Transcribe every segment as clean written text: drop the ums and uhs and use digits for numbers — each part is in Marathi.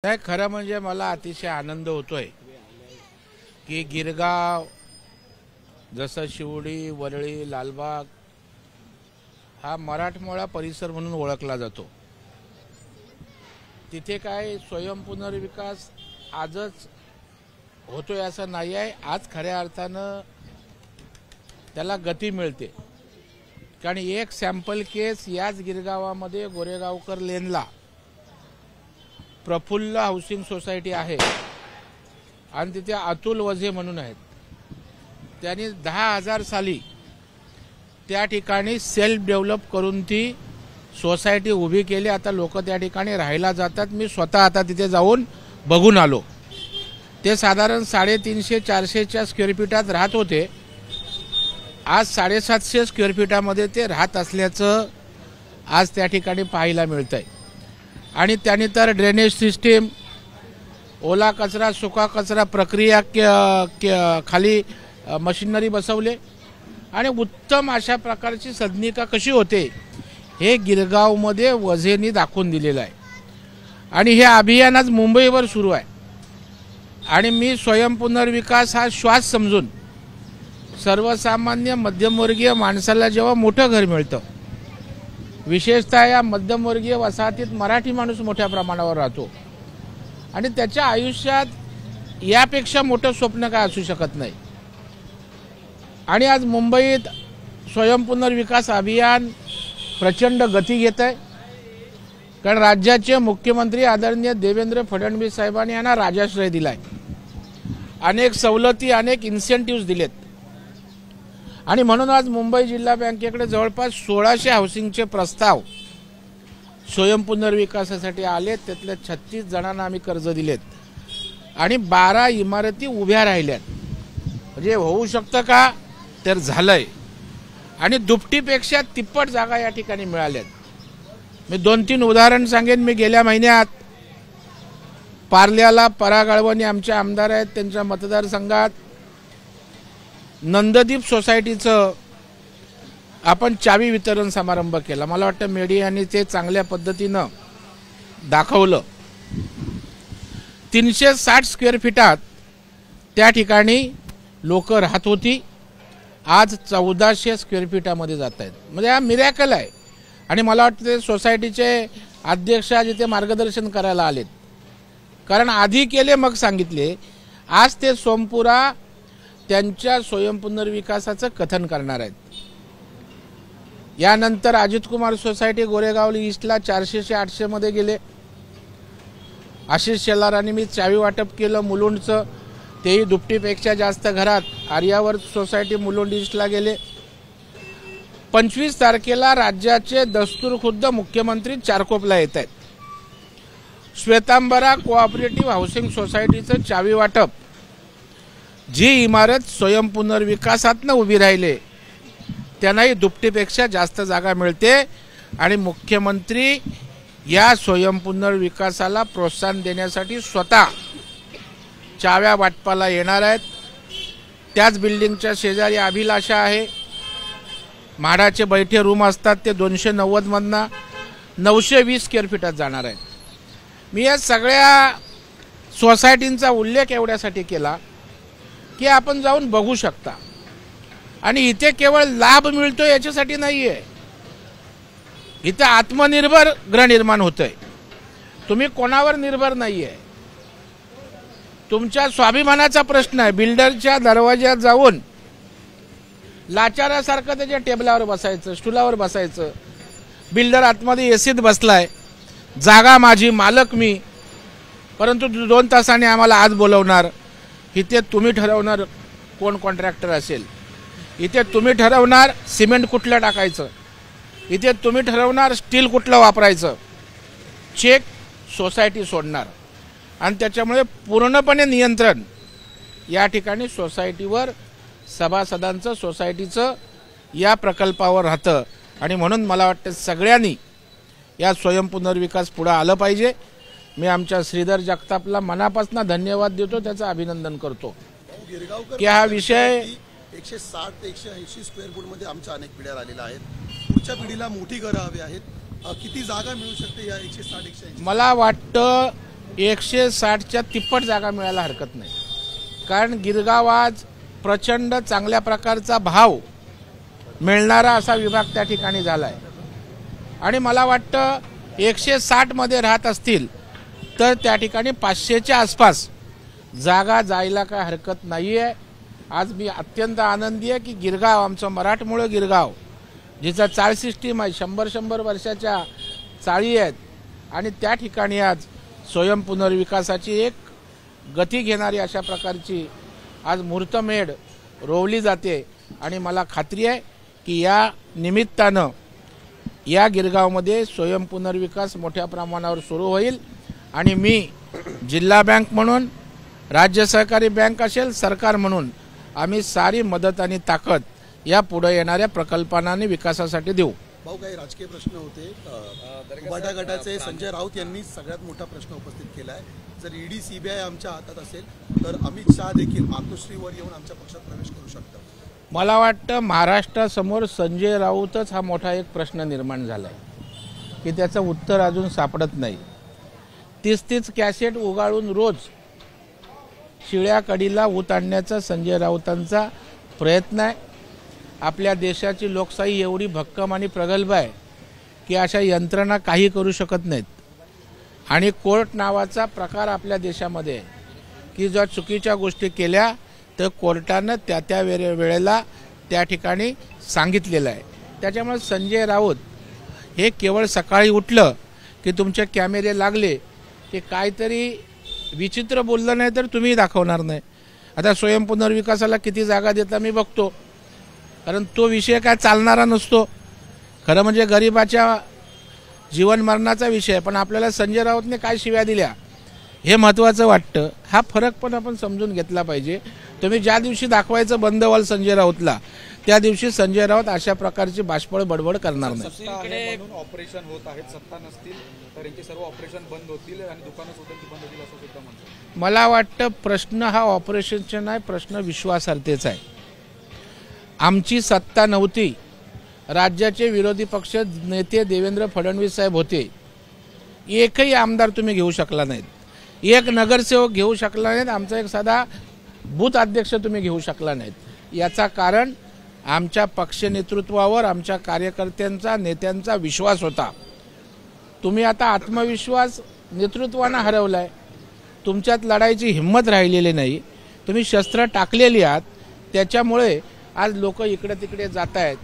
नाही, खरं म्हणजे मला अतिशय आनंद होतोय की गिरगाव जसं शिवडी, वरळी, लालबाग हा मराठमोळा परिसर म्हणून ओळखला जातो। तिथे काय स्वयंपुनर्विकास आजच होतोय असं नाही आहे। आज खऱ्या अर्थानं त्याला गती मिळते, कारण एक सॅम्पल केस याच गिरगावामध्ये गोरेगावकर लेनला प्रफुल्ल हाऊसिंग सोसायटी आहे आणि तिथे अतुल वझे म्हणून आहेत। त्यांनी 10,000 साली त्या ठिकाणी सेल्फ डेव्हलप करून ती सोसायटी उभी केली। आता लोक त्या ठिकाणी राहायला जातात। मी स्वतः आता तिथे जाऊन बघून आलो। ते साधारण 350-400च्या स्क्वेअर फीटात राहत होते। आज 750 स्क्वेअर फीटामध्ये ते राहत असल्याचं आज त्या ठिकाणी पाहायला मिळतंय। आणि त्यांनी तर ड्रेनेज सिस्टीम, ओला कचरा सुका कचरा प्रक्रिया खाली मशिनरी बसवले आणि उत्तम अशा प्रकारची सदनिका कशी होते हे गिरगावमध्ये वझेनी दाखवून दिलेलं आहे। आणि हे अभियान आज मुंबईवर सुरू आहे। आणि मी स्वयंपुनर्विकास हा श्वास समजून सर्वसामान्य मध्यमवर्गीय माणसाला जेव्हा मोठं घर मिळतं, विशेषतः या मध्यमवर्गीय वसाहतीत मराठी माणूस मोठ्या प्रमाणावर राहतो आणि त्याच्या आयुष्यात यापेक्षा मोठं स्वप्न काय असू शकत नाही। आणि आज मुंबईत स्वयंपुनर्विकास अभियान प्रचंड गती घेत आहे, कारण राज्याचे मुख्यमंत्री आदरणीय देवेंद्र फडणवीस साहेबांनी यांना राजाश्रय दिलाय, अनेक सवलती, अनेक इन्सेंटिव्ह दिलेत। आणि म्हणून आज मुंबई जिल्हा बँकेकडे जवळपास 1600 हाऊसिंगचे प्रस्ताव स्वयंपुनर्विकासासाठी आले। त्यातल्या 36 जणांना आम्ही कर्ज दिलेत आणि 12 इमारती उभ्या राहिल्यात। म्हणजे होऊ शकतं का, तर झालंय। आणि दुपटीपेक्षा तिप्पट जागा या ठिकाणी मिळाल्यात। मी 2-3 उदाहरण सांगेन। मी गेल्या महिन्यात पार्ल्याला पराग अळवणी आमचे आमदार आहेत, त्यांच्या मतदारसंघात नंददीप सोसायटीचं आपण चावी वितरण समारंभ केला। मला वाटतं मीडियाने ते चांगल्या पद्धतीनं दाखवलं। 360 स्क्वेअर फीटात त्या ठिकाणी लोक राहत होती, आज 1400 स्क्वेअर फीटामध्ये जात आहेत। म्हणजे हा मिरॅकल आहे। आणि मला वाटतं ते सोसायटीचे अध्यक्ष आज इथे मार्गदर्शन करायला आलेत, कारण आधी केले मग सांगितले। आज ते सोमपुरा त्यांच्या स्वयंपुनर्विकासाचं कथन करणार आहेत। यानंतर अजित कुमार सोसायटी गोरेगाव ईस्टला 400-800 मध्ये गेले। आशिष शेलारांनी मी चावी वाटप केलं मुलुंडचं, तेही दुपटीपेक्षा जास्त घरात आर्यावर्त सोसायटी मुलुंड ईस्टला गेले। 25 तारखेला राज्याचे दस्तूरखुद्द मुख्यमंत्री चारकोपला येत आहेत। श्वेतांबरा कोऑपरेटिव्ह हाऊसिंग सोसायटीचं चावी वाटप, जी इमारत स्वयंपुनर्विकासातनं उभी राहिले त्यांनाही दुपटीपेक्षा जास्त जागा मिळते। आणि मुख्यमंत्री या स्वयंपुनर्विकासाला प्रोत्साहन देण्यासाठी स्वतः चाव्या वाटपाला येणार आहेत। त्याच बिल्डिंगच्या शेजारी अभिलाषा आहे, म्हाडाचे बैठे रूम असतात, ते 290 मधनं 920 स्क्वेअर फीटात जाणार आहेत। मी या सगळ्या सोसायटींचा उल्लेख एवढ्यासाठी केला की आपण जाऊन बघू शकता। आणि इथे केवळ लाभ मिळतो याच्यासाठी नाहीये, इथे आत्मनिर्भर गृहनिर्माण होतंय। तुम्ही कोणावर निर्भर नाहीये, तुमच्या स्वाभिमानाचा प्रश्न आहे। बिल्डरच्या दरवाज्यात जाऊन लाचारासारखं त्याच्या टेबलावर बसायचं, स्टूलावर बसायचं। बिल्डर आतमध्ये एसीत बसलाय, जागा माझी, मालक मी, परंतु 2 तासांनी आम्हाला आज बोलवणार। इथे तुम्ही ठरवणार कोण कॉन्ट्रॅक्टर असेल, इथे तुम्ही ठरवणार सिमेंट कुठलं टाकायचं, इथे तुम्ही ठरवणार स्टील कुठलं वापरायचं। चेक सोसायटी सोडणार आणि त्याच्यामुळे पूर्णपणे नियंत्रण या ठिकाणी सोसायटीवर, सभासदांचं, सोसायटीचं या प्रकल्पावर राहतं। आणि म्हणून मला वाटतं सगळ्यांनी या स्वयंपुनर्विकास पुढे आलं पाहिजे। मी आमच्या श्रीधर जगतापला मनापासून धन्यवाद देतो, त्याचं अभिनंदन करतो की हा विषय 160 ते 180 स्क्वेअर फूट मध्ये आमच्या अनेक पिढ्या आलेल्या आहेत। पुढच्या पिढीला मोठी घरं हवी आहेत। किती जागा मिळू शकते या 160-180? मला वाटतं 160च्या तिप्पट जागा मिळायला हरकत नाही, कारण गिरगाव आज प्रचंड चांगल्या प्रकारचा भाव मिळणारा असा विभाग त्या ठिकाणी झाला आहे. आणि मला वाटतं 160 मध्ये राहत असतील तर त्या ठिकाणी 500च्या आसपास जागा जायला काय हरकत नाही आहे. आज मी अत्यंत आनंदी आहे की गिरगाव, आमचं मराठमोळं गिरगाव, जिचा चाळ सिस्टीम आहे, 100 वर्षाच्या चाळी आहेत, आणि त्या ठिकाणी आज स्वयं पुनर्विकासाची एक गती घेणारी अशा प्रकारची आज मुहूर्तमेढ रोवली जाते. आणि मला खात्री आहे की या निमित्तानं या गिरगावमध्ये स्वयं पुनर्विकास मोठ्या प्रमाणावर सुरू होईल. आणि मी जिल्हा बँक म्हणून, राज्य सहकारी बँक असेल, सरकार म्हणून आम्ही सारी मदत आणि ताकद या पुढे येणाऱ्या प्रकल्पांना आणि विकासासाठी देऊ. भाऊ, काही राजकीय प्रश्न होते. उबाटा गटाचे संजय राऊत यांनी सगळ्यात मोठा प्रश्न उपस्थित केला आहे. जर ईडी सीबीआय आमच्या हातात असेल तर अमित शहा देखील मातोश्रीवर येऊन आमच्या पक्षात प्रवेश करू शकतात. मला वाटतं महाराष्ट्रासमोर संजय राऊतच हा मोठा एक प्रश्न निर्माण झाला आहे की त्याचं उत्तर अजून सापडत नाही. 30 कॅसेट उगाळून रोज शिळ्या कडीला ऊत आणण्याचा संजय राऊतांचा प्रयत्न आहे. आपल्या देशाची लोकशाही एवढी भक्कम आणि प्रगल्भ आहे की अशा यंत्रणा काही करू शकत नाहीत. आणि कोर्ट नावाचा प्रकार आपल्या देशामध्ये आहे की जर चुकीच्या गोष्टी केल्या तर कोर्टानं त्या वेळेला त्या ठिकाणी सांगितलेलं आहे. त्याच्यामुळे संजय राऊत हे केवळ सकाळी उठलं की तुमचे कॅमेरे लागले की काहीतरी विचित्र बोललं नाही तर तुम्ही दाखवणार नाही. आता स्वयं पुनर्विकासाला किती जागा देता मी बघतो, कारण तो विषय काय चालणारा नसतो. खरं म्हणजे गरिबाच्या जीवन मरणाचा विषय आहे, पण आपल्याला संजय राऊतने काय शिव्या दिल्या हे महत्त्वाचं वाटतं. हा फरक पण आपण समजून घेतला पाहिजे. तुम्ही ज्या दिवशी दाखवायचं बंद व्हाल संजय राऊतला, त्या दिवशी संजय राऊत अशा प्रकारची बाष्पळ बडबड करणार नाही. ऑपरेशन होत आहेत, सत्ता नसतील तर यांचे सर्व ऑपरेशन बंद होतील आणि दुकानं सुद्धा बंद होतील असं सुद्धा म्हणतात. मला वाटतं प्रश्न हा ऑपरेशनचा नाही, प्रश्न विश्वासार्हतेचा आहे. आमची सत्ता नव्हती, राज्याचे विरोधी पक्ष नेते देवेंद्र फडणवीस साहेब होते. एकही आमदार तुम्ही घेऊ शकला नाहीत, एक नगरसेवक घेऊ शकला नाहीत, आमचा एक साधा बूथ अध्यक्ष तुम्ही घेऊ शकला नाहीत. याचा कारण आमच्या पक्ष नेतृत्वावर, आमच्या कार्यकर्त्यांचा, नेत्यांचा विश्वास होता. तुम्ही आता आत्मविश्वास नेतृत्वानं हरवलाय. तुमच्यात लढायची हिंमत राहिलेली नाही. तुम्ही शस्त्र टाकलेली आहात, त्याच्यामुळे आज लोक इकडे तिकडे जात आहेत.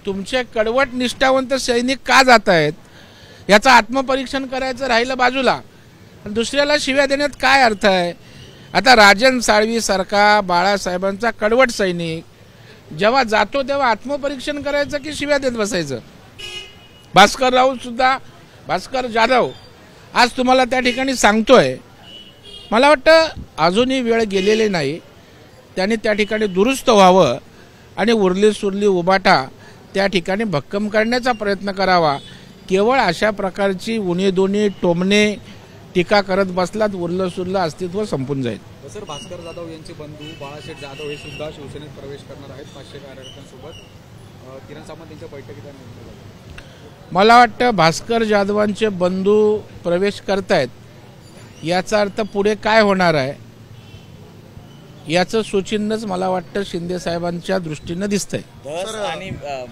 तुमचे कडवट निष्ठावंत सैनिक का जात आहेत याचं आत्मपरीक्षण करायचं राहिलं बाजूला. दुसऱ्याला शिव्या देण्यात काय अर्थ आहे? आता राजन साळवी सारखा बाळासाहेबांचा कडवट सैनिक जेव्हा जातो तेव्हा आत्मपरीक्षण करायचं की शिव्या देत बसायचं? भास्कर राऊत सुद्धा, भास्कर जाधव आज तुम्हाला त्या ठिकाणी सांगतोय. मला वाटतं अजूनही वेळ गेलेली नाही. त्यांनी त्या ठिकाणी दुरुस्त व्हावं आणि उरली सुरली उबाटा त्या ठिकाणी भक्कम करण्याचा प्रयत्न करावा. केवळ अशा प्रकारची उणीधुणी टोमणे टीका करत बसलात, उरलं सुरलं अस्तित्व संपून जाईल. सर, भास्कर जाधव यांचे बंधू बाळाशेठ जाधव हे सुद्धा शिवसेनेत प्रवेश करणार आहेत 500 कार्यकर्त्यांसोबत. किरण सामंत यांच्या बैठकीत मला वाटतं भास्कर जाधवांचे बंधू प्रवेश करतायत, याचा अर्थ पुढे काय होणार आहे याचं सूचिन्हच मला वाटतं शिंदे साहेबांच्या दृष्टीनं दिसतंय. धस आणि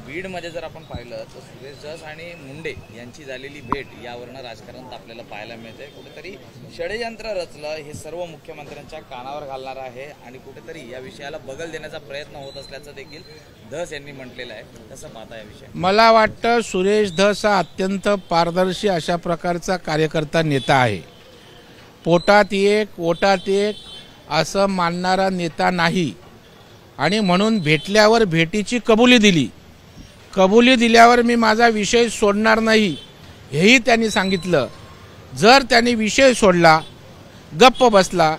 बीडमध्ये जर आपण पाहिलं तर सुरेश धस आणि मुंडे यांची झालेली भेट यावरनं राजकारण आपल्याला पाहायला मिळते. कुठेतरी षडयंत्र रचलं हे सर्व मुख्यमंत्र्यांच्या कानावर घालणार आहे आणि कुठेतरी या विषयाला बगल देण्याचा प्रयत्न होत असल्याचं देखील धस यांनी म्हटलेलं आहे. कसं पाहता या विषय? मला वाटतं सुरेश धस हा अत्यंत पारदर्शी अशा प्रकारचा कार्यकर्ता नेता आहे. पोटात एक ओटात एक असं मानणारा नेता नाही. आणि म्हणून भेटल्यावर भेटीची कबुली दिली. कबुली दिल्यावर मी माझा विषय सोडणार नाही हेही त्यांनी सांगितलं. जर त्यांनी विषय सोडला, गप्प बसला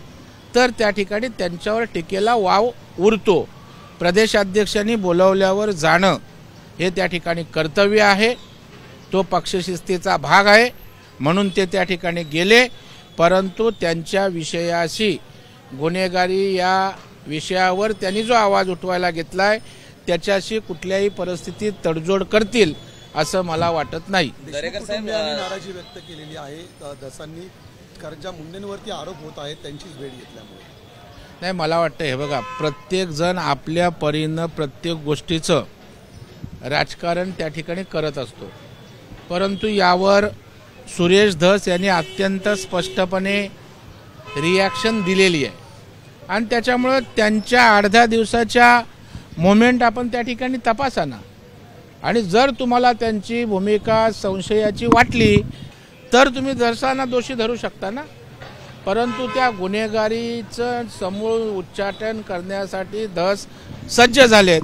तर त्या ठिकाणी त्यांच्यावर टीकेला वाव उरतो. प्रदेशाध्यक्षांनी बोलवल्यावर जाणं हे त्या ठिकाणी कर्तव्य आहे, तो पक्षशिस्तीचा भाग आहे, म्हणून ते त्या ठिकाणी गेले. परंतु त्यांच्या विषयाशी, गुन्हेगारी या विषयावर त्यांनी जो आवाज उठवायला घेतलाय त्याच्याशी कुठल्याही परिस्थितीत तडजोड करतील असं मला वाटत नाही. नाराजी व्यक्त केलेली आहे. धसांनी कारण ज्या मुंडेंवरती आरोप होत आहेत त्यांचीच भेट घेतल्यामुळे. नाही, मला वाटतं हे बघा, प्रत्येकजण आपल्या परीनं प्रत्येक गोष्टीचं राजकारण त्या ठिकाणी करत असतो, परंतु यावर सुरेश धस यांनी अत्यंत स्पष्टपणे रिॲक्शन दिलेली आहे आणि त्याच्यामुळं त्यांच्या 8-10 दिवसाच्या मोमेंट आपण त्या ठिकाणी तपासा ना, आणि जर तुम्हाला त्यांची भूमिका संशयाची वाटली तर तुम्ही धसांना दोषी धरू शकता ना, परंतु त्या गुन्हेगारीचं समूळ उच्चाटन करण्यासाठी धस सज्ज झालेत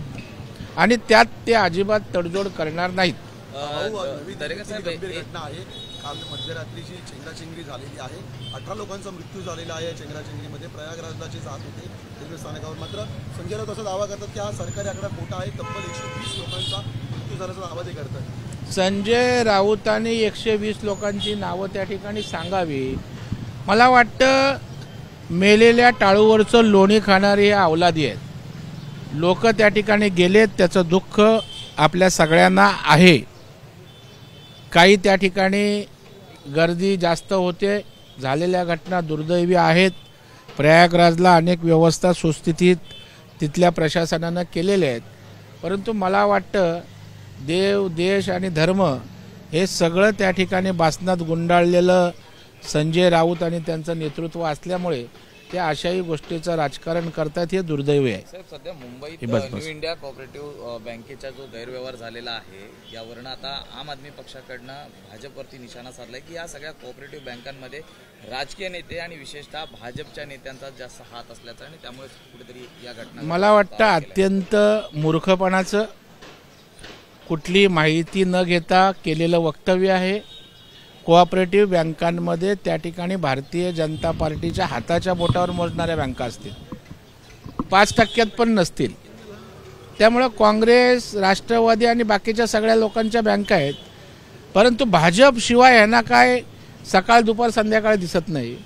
आणि त्यात ते अजिबात तडजोड करणार नाहीत. नवी दिल्लीतील गंभीर घटना आहे. काल मध्यरात्रीची चेंगराचेंगरी झालेली आहे. 18 लोकांचा मृत्यू झालेला आहे चेंगराचेंगरीमध्ये. प्रयागराजला जे जात होते रेल्वे स्थानकावर, मात्र संजय राऊत असा दावा करतात की हा सरकारी आकडा खोटा आहे. तब्बल 120 लोकांचा मृत्यू झाल्याचा दावा ते करतात. संजय राऊतांनी 120 लोकांची नावं त्या ठिकाणी सांगावी. मला वाटतं मेलेल्या टाळूवरचं लोणी खाणारी हे अवलादी आहेत. लोक त्या ठिकाणी गेलेत, त्याचं दुःख आपल्या सगळ्यांना आहे. काही त्या ठिकाणी गर्दी जास्त होते, झालेल्या घटना दुर्दैवी आहेत. प्रयागराजला अनेक व्यवस्था सुस्थितीत तिथल्या प्रशासनानं केलेल्या आहेत, परंतु मला वाटतं देव, देश आणि धर्म हे सगळं त्या ठिकाणी बासनात गुंडाळलेलं संजय राऊत आणि त्यांचं नेतृत्व असल्यामुळे ते अशाही गोष्टीचं राजकारण करतात, हे दुर्दैवी आहे. साहेब, सध्या मुंबईत बस. न्यू इंडिया कोऑपरेटिव्ह बँकेचा जो गैरव्यवहार झालेला आहे, यावरनं आता आम आदमी पक्षाकडनं भाजपवरती निशाणा साधलाय की या सगळ्या कोऑपरेटिव्ह बँकांमध्ये राजकीय नेते आणि विशेषतः भाजपच्या नेत्यांचा जास्त हात असल्याचा आणि त्यामुळे कुठेतरी या घटना, मला वाटतं अत्यंत मूर्खपणाचं, कुठली माहिती न घेता केलेलं वक्तव्य आहे. कोऑपरेटिव्ह बँकांमध्ये त्या ठिकाणी भारतीय जनता पार्टीच्या हाताच्या बोटावर मोजणाऱ्या बँका असतील, 5% पण नसतील. त्यामुळं काँग्रेस, राष्ट्रवादी आणि बाकीच्या सगळ्या लोकांच्या बँका आहेत, परंतु भाजपशिवाय यांना काय सकाळ दुपार संध्याकाळ दिसत नाही.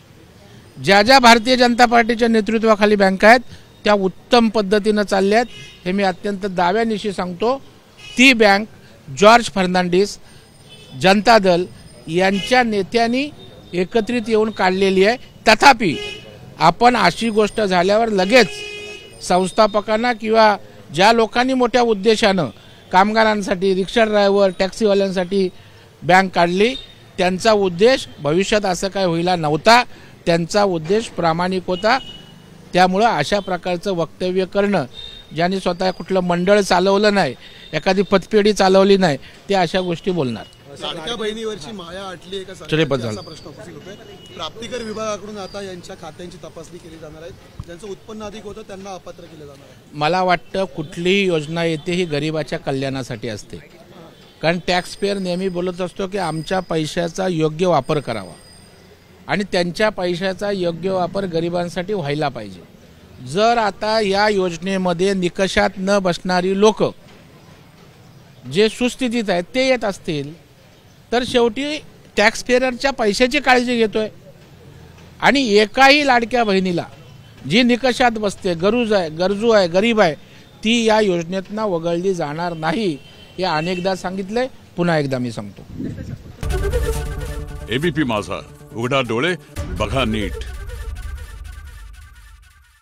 ज्या ज्या भारतीय जनता पार्टीच्या नेतृत्वाखाली बँका आहेत त्या उत्तम पद्धतीनं चालल्या आहेत, हे मी अत्यंत दाव्यानिशी सांगतो. ती बँक जॉर्ज फर्नांडिस, जनता दल यांच्या नेत्यांनी एकत्रित येऊन काढलेली आहे. तथापि आपण अशी गोष्ट झाल्यावर लगेच संस्थापकांना किंवा ज्या लोकांनी मोठ्या उद्देशानं कामगारांसाठी, रिक्षा ड्रायव्हर, टॅक्सीवाल्यांसाठी बँक काढली, त्यांचा उद्देश भविष्यात असं काय होईला नव्हता. त्यांचा उद्देश प्रामाणिक होता. त्यामुळं अशा प्रकारचं वक्तव्य करणं, ज्यांनी स्वतः कुठलं मंडळ चालवलं नाही, एखादी पतपेढी चालवली नाही, ते अशा गोष्टी बोलणार. लाडक्या बहिणीवरची माया आटली एका असा प्रश्न उपस्थित होतोय. प्राप्तिकर विभागाकडून आता यांच्या खात्यांची तपासणी केली जाणार आहे. ज्यांचं उत्पन्न अधिक होतं त्यांना अपात्र केलं जाणार आहे. मला वाटतं कुठलीही योजना येते ही गरिबाच्या कल्याणासाठी असते, कारण टॅक्स पेयर नेहमी बोलत असतो की आमच्या पैशाचा योग्य वापर करावा आणि त्यांच्या पैशाचा योग्य वापर गरिबांसाठी व्हायला पाहिजे. जर आता या योजनेमध्ये निकषात न बसणारी लोक जे सुस्थितीत आहेत ते येत असतील तर शेवटी टॅक्स पेयरच्या पैशाची काळजी घेतोय आणि एकाही लाडक्या बहिणीला जी निकषात बसते, गरजू आहे, गरीब आहे, ती या योजनेतनं वगळली जाणार नाही. हे अनेकदा सांगितलंय, पुन्हा एकदा मी सांगतो. एबीपी माझा, उघडा डोळे बघा नीट.